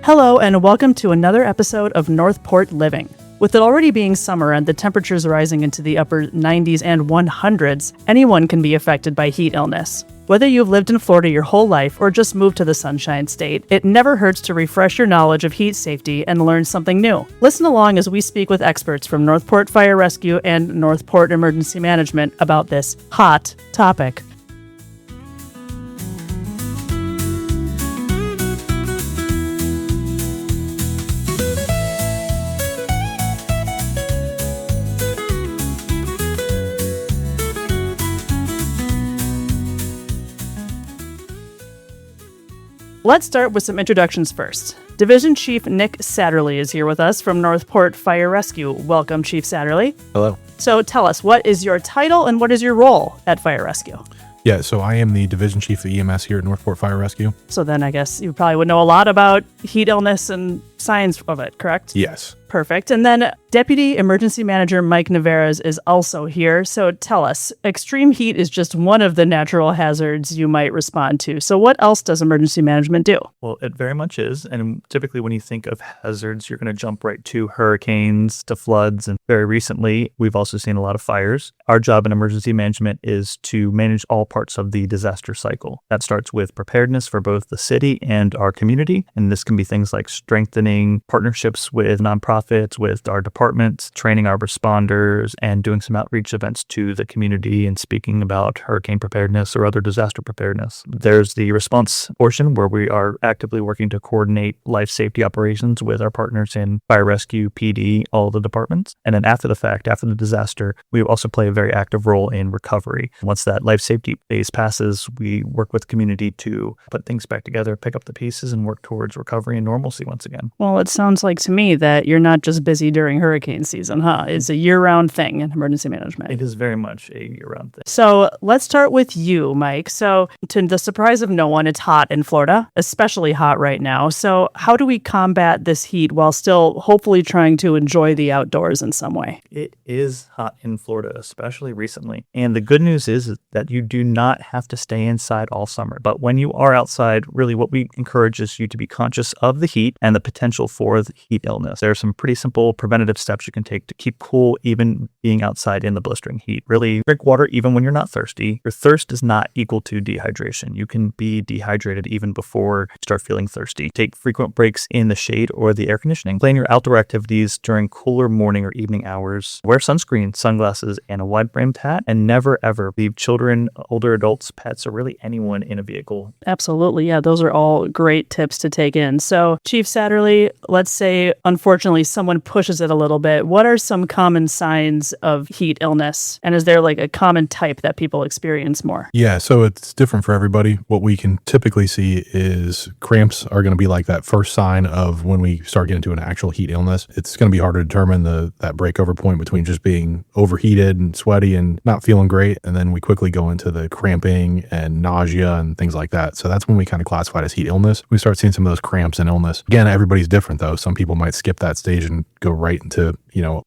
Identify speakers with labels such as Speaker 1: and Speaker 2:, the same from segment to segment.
Speaker 1: Hello, and welcome to another episode of Northport Living. With it already being summer and the temperatures rising into the upper 90s and 100s, anyone can be affected by heat illness. Whether you've lived in Florida your whole life or just moved to the Sunshine State, it never hurts to refresh your knowledge of heat safety and learn something new. Listen along as we speak with experts from Northport Fire Rescue and Northport Emergency Management about this hot topic. Let's start with some introductions first. Division Chief Nick Satterly is here with us from Northport Fire Rescue. Welcome, Chief Satterly.
Speaker 2: Hello.
Speaker 1: So tell us, what is your title and what is your role at Fire Rescue?
Speaker 2: Yeah, so I am the Division Chief of EMS here at Northport Fire Rescue.
Speaker 1: So then I guess you probably would know a lot about heat illness and science of it, correct?
Speaker 2: Yes.
Speaker 1: Perfect. And then Deputy Emergency Manager Mike Nevarez is also here. So tell us, extreme heat is just one of the natural hazards you might respond to. So what else does emergency management do?
Speaker 3: Well, it very much is. And typically when you think of hazards, you're going to jump right to hurricanes, to floods. And very recently, we've also seen a lot of fires. Our job in emergency management is to manage all parts of the disaster cycle. That starts with preparedness for both the city and our community. And this can be things like strengthening partnerships with nonprofits, with our departments, training our responders, and doing some outreach events to the community and speaking about hurricane preparedness or other disaster preparedness. There's the response portion where we are actively working to coordinate life safety operations with our partners in fire rescue, PD, all the departments. And then after the fact, after the disaster, we also play a very active role in recovery. Once that life safety phase passes, we work with the community to put things back together, pick up the pieces, and work towards recovery and normalcy once again.
Speaker 1: Well, it sounds like to me that you're not just busy during hurricane season, huh? It's a year-round thing in emergency management.
Speaker 3: It is very much a year-round thing.
Speaker 1: So let's start with you, Mike. So to the surprise of no one, it's hot in Florida, especially hot right now. So how do we combat this heat while still hopefully trying to enjoy the outdoors in some way?
Speaker 3: It is hot in Florida, especially recently. And the good news is that you do not have to stay inside all summer. But when you are outside, really what we encourage is you to be conscious of the heat and the potential for the heat illness. There are some pretty simple preventative steps you can take to keep cool even being outside in the blistering heat. Really drink water even when you're not thirsty. Your thirst is not equal to dehydration. You can be dehydrated even before you start feeling thirsty. Take frequent breaks in the shade or the air conditioning. Plan your outdoor activities during cooler morning or evening hours. Wear sunscreen, sunglasses, and a wide-brimmed hat. And never, ever leave children, older adults, pets, or really anyone in a vehicle.
Speaker 1: Absolutely. Yeah, those are all great tips to take in. So, Chief Satterly, let's say, unfortunately, someone pushes it a little bit. What are some common signs of heat illness? And is there like a common type that people experience more?
Speaker 2: Yeah, so it's different for everybody. What we can typically see is cramps are going to be like that first sign of when we start getting to an actual heat illness. It's going to be hard to determine that breakover point between just being overheated and sweaty and not feeling great. And then we quickly go into the cramping and nausea and things like that. So that's when we kind of classify it as heat illness. We start seeing some of those cramps and illness. Again, everybody's different though. Some people might skip that stage and go right into,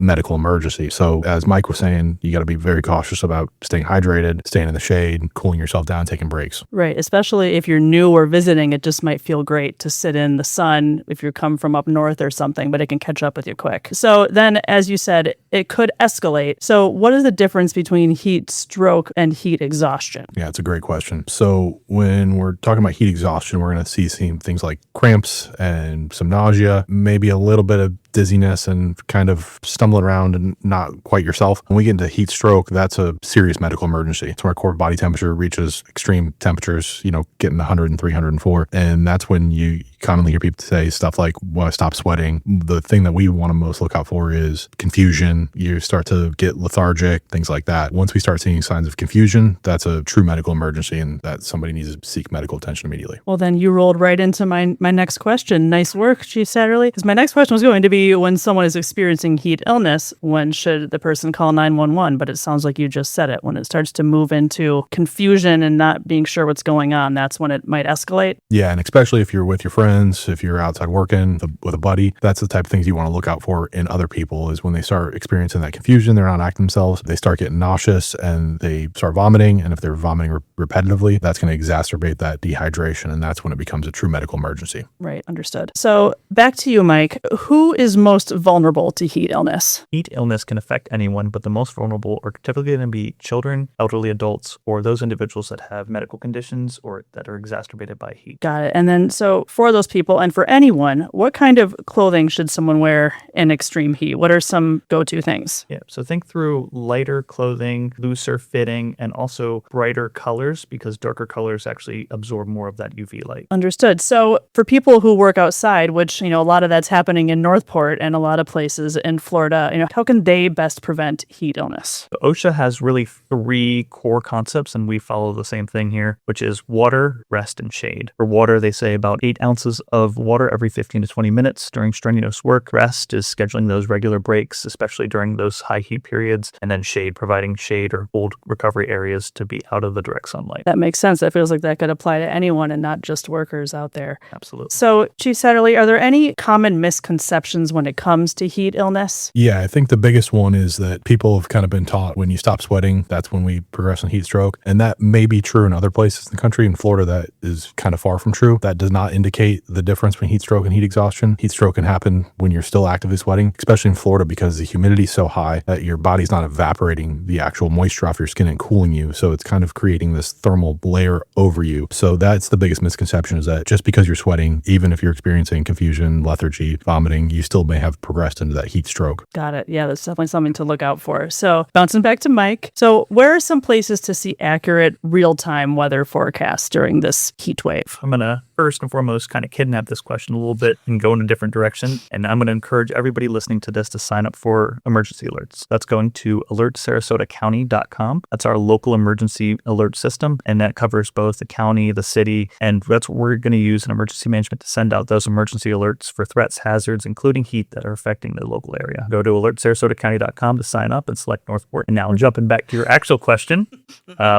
Speaker 2: medical emergency. So as Mike was saying, you got to be very cautious about staying hydrated, staying in the shade, cooling yourself down, taking breaks.
Speaker 1: Right. Especially if you're new or visiting, it just might feel great to sit in the sun if you come from up north or something, but it can catch up with you quick. So then, as you said, it could escalate. So what is the difference between heat stroke and heat exhaustion?
Speaker 2: Yeah, it's a great question. So when we're talking about heat exhaustion, we're going to see things like cramps and some nausea, maybe a little bit of dizziness and kind of stumbling around and not quite yourself. When we get into heat stroke, that's a serious medical emergency. It's when our core body temperature reaches extreme temperatures, getting 103, 104. And that's when you commonly hear people say stuff like, well, stop sweating. The thing that we want to most look out for is confusion. You start to get lethargic, things like that. Once we start seeing signs of confusion, that's a true medical emergency and that somebody needs to seek medical attention immediately.
Speaker 1: Well, then you rolled right into my next question. Nice work, Chief Satterly. Because my next question was going to be, typically when someone is experiencing heat illness, when should the person call 911? But it sounds like you just said it. When it starts to move into confusion and not being sure what's going on, that's when it might escalate.
Speaker 2: Yeah, and especially if you're with your friends, if you're outside working with a buddy, that's the type of things you want to look out for in other people is when they start experiencing that confusion, they're not acting themselves, they start getting nauseous and they start vomiting. And if they're vomiting repetitively, that's going to exacerbate that dehydration. And that's when it becomes a true medical emergency.
Speaker 1: Right, understood. So back to you, Mike. Who is most vulnerable to heat illness?
Speaker 3: Heat illness can affect anyone, but the most vulnerable are typically going to be children, elderly adults, or those individuals that have medical conditions or that are exacerbated by heat.
Speaker 1: Got it. And then, so for those people and for anyone, what kind of clothing should someone wear in extreme heat? What are some go-to things?
Speaker 3: Yeah, so think through lighter clothing, looser fitting, and also brighter colors because darker colors actually absorb more of that UV light.
Speaker 1: Understood. So for people who work outside, which, a lot of that's happening in Northport and a lot of places in Florida, how can they best prevent heat illness?
Speaker 3: So OSHA has really 3 core concepts, and we follow the same thing here, which is water, rest, and shade. For water, they say about 8 ounces of water every 15 to 20 minutes during strenuous work. Rest is scheduling those regular breaks, especially during those high heat periods. And then shade, providing shade or cold recovery areas to be out of the direct sunlight.
Speaker 1: That makes sense. That feels like that could apply to anyone and not just workers out there.
Speaker 3: Absolutely.
Speaker 1: So, Chief Satterly, are there any common misconceptions when it comes to heat illness?
Speaker 2: Yeah, I think the biggest one is that people have kind of been taught when you stop sweating, that's when we progress in heat stroke. And that may be true in other places in the country. In Florida, that is kind of far from true. That does not indicate the difference between heat stroke and heat exhaustion. Heat stroke can happen when you're still actively sweating, especially in Florida because the humidity is so high that your body's not evaporating the actual moisture off your skin and cooling you. So it's kind of creating this thermal layer over you. So that's the biggest misconception, is that just because you're sweating, even if you're experiencing confusion, lethargy, vomiting, you still may have progressed into that heat stroke.
Speaker 1: Got it. Yeah, that's definitely something to look out for. So bouncing back to Mike. So where are some places to see accurate real-time weather forecasts during this heat wave?
Speaker 3: I'm going to first and foremost kind of kidnap this question a little bit and go in a different direction. And I'm going to encourage everybody listening to this to sign up for emergency alerts. That's going to alertsarasotacounty.com. That's our local emergency alert system. And that covers both the county, the city, and that's what we're going to use in emergency management to send out those emergency alerts for threats, hazards, including heat that are affecting the local area. Go to alertsarasotacounty.com to sign up and select Northport. And now jumping back to your actual question,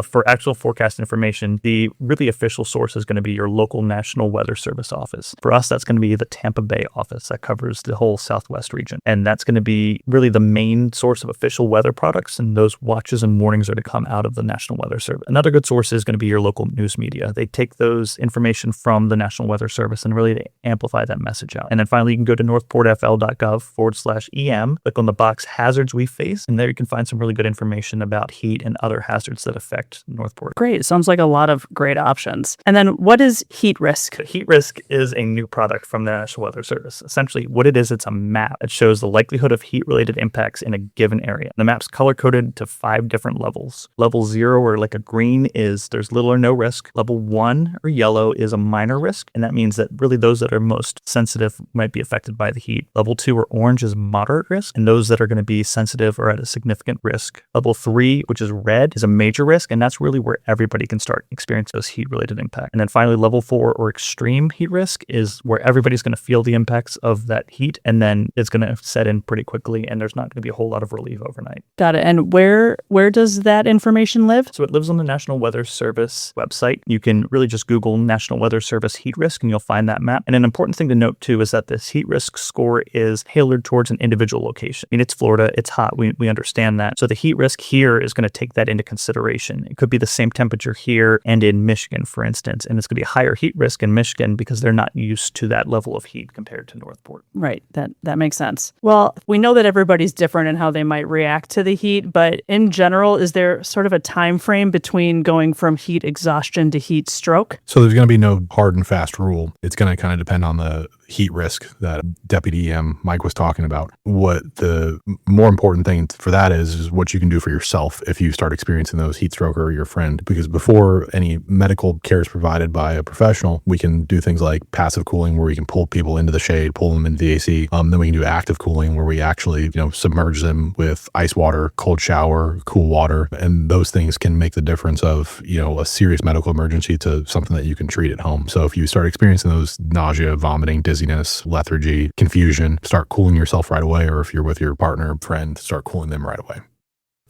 Speaker 3: for actual forecast information, the really official source is going to be your local National Weather Service office. For us, that's going to be the Tampa Bay office that covers the whole Southwest region. And that's going to be really the main source of official weather products. And those watches and warnings are to come out of the National Weather Service. Another good source is going to be your local news media. They take those information from the National Weather Service and really they amplify that message out. And then finally, you can go to northportfl.gov/EM, click on the box hazards we face, and there you can find some really good information about heat and other hazards that affect Northport.
Speaker 1: Great. Sounds like a lot of great options. And then what is heat risk?
Speaker 3: Heat risk is a new product from the National Weather Service. Essentially, what it is, it's a map that shows the likelihood of heat-related impacts in a given area. The map's color-coded to 5 different levels. Level 0, or like a green, is there's little or no risk. Level 1, or yellow, is a minor risk, and that means that really those that are most sensitive might be affected by the heat. Level 2, or orange, is moderate risk, and those that are going to be sensitive are at a significant risk. Level 3, which is red, is a major risk, and that's really where everybody can start experiencing those heat-related impacts. And then finally, level 4, or extreme heat risk, is where everybody's going to feel the impacts of that heat, and then it's going to set in pretty quickly, and there's not going to be a whole lot of relief overnight.
Speaker 1: Got it. And where does that information live?
Speaker 3: So it lives on the National Weather Service website. You can really just Google National Weather Service heat risk, and you'll find that map. And an important thing to note, too, is that this heat risk score is tailored towards an individual location. I mean, it's Florida. It's hot. We understand that. So the heat risk here is going to take that into consideration. It could be the same temperature here and in Michigan, for instance, and it's going to be a higher heat risk in Michigan because they're not used to that level of heat compared to Northport.
Speaker 1: Right. That makes sense. Well, we know that everybody's different in how they might react to the heat, but in general, is there sort of a time frame between going from heat exhaustion to heat stroke?
Speaker 2: So there's going to be no hard and fast rule. It's going to kind of depend on the heat risk that Deputy EM Mike was talking about. What the more important thing for that is what you can do for yourself if you start experiencing those heat stroke or your friend. Because before any medical care is provided by a professional, we can do things like passive cooling, where we can pull people into the shade, pull them into the AC. Then we can do active cooling, where we actually, submerge them with ice water, cold shower, cool water. And those things can make the difference of, a serious medical emergency to something that you can treat at home. So if you start experiencing those nausea, vomiting, dizziness, dizziness, lethargy, confusion, start cooling yourself right away. Or if you're with your partner, friend, start cooling them right away.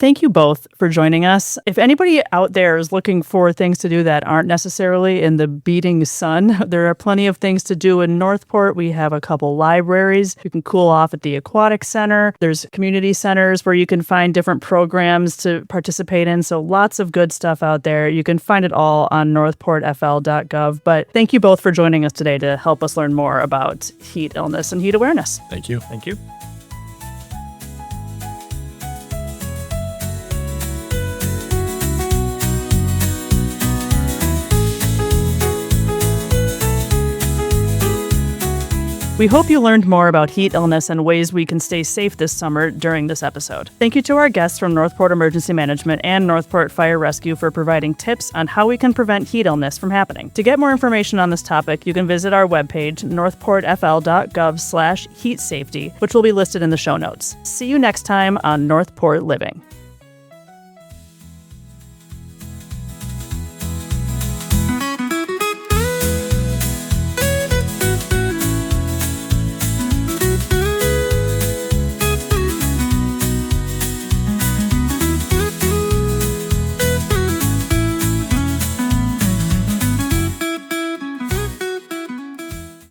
Speaker 1: Thank you both for joining us. If anybody out there is looking for things to do that aren't necessarily in the beating sun, there are plenty of things to do in Northport. We have a couple libraries. You can cool off at the Aquatic Center. There's community centers where you can find different programs to participate in. So lots of good stuff out there. You can find it all on northportfl.gov. But thank you both for joining us today to help us learn more about heat illness and heat awareness.
Speaker 2: Thank you.
Speaker 3: Thank you.
Speaker 1: We hope you learned more about heat illness and ways we can stay safe this summer during this episode. Thank you to our guests from Northport Emergency Management and Northport Fire Rescue for providing tips on how we can prevent heat illness from happening. To get more information on this topic, you can visit our webpage, northportfl.gov/heat safety, which will be listed in the show notes. See you next time on Northport Living.